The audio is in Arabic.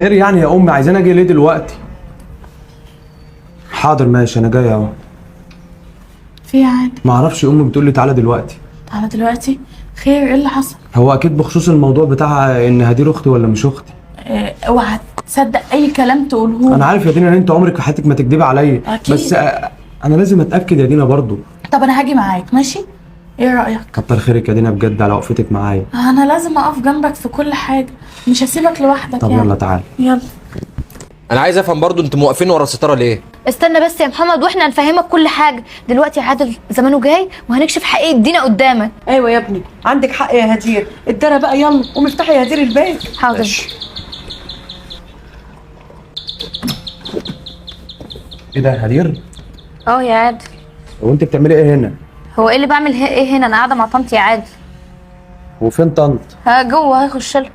خير يعني يا امي، عايزاني اجي ليه دلوقتي؟ حاضر ماشي انا جاي اهو. في عادي. ما اعرفش، امي بتقول لي تعالى دلوقتي. تعالى دلوقتي؟ خير، ايه اللي حصل؟ هو اكيد بخصوص الموضوع بتاع ان هدير اختي ولا مش اختي. اوعى تصدق اي كلام تقوله. انا عارف يا دينا ان انت عمرك في حياتك ما تكدبي عليا. أكيد. بس انا لازم اتاكد يا دينا برضو. طب انا هاجي معاك، ماشي؟ ايه رايك؟ كتر خيرك يا دينا بجد على وقفتك معايا. انا لازم اقف جنبك في كل حاجه، مش هسيبك لوحدك. طب يعني يلا تعالى. يلا. انا عايز افهم برضو انتوا موقفين ورا الستاره ليه؟ استنى بس يا محمد واحنا هنفهمك كل حاجه. دلوقتي عادل زمانه جاي وهنكشف حقيقه دينا قدامك. ايوه يا ابني، عندك حق يا هدير. ادارة بقى، يلا قومي افتحي يا هدير الباب. حاضر. ماشي. ايه ده يا هدير؟ اه يا عادل. وانت بتعملي ايه هنا؟ هو ايه اللي بعمل ايه هنا؟ انا قاعده مع طنط يا عادل. وفين طنط؟ ها جوه، هيخش لها.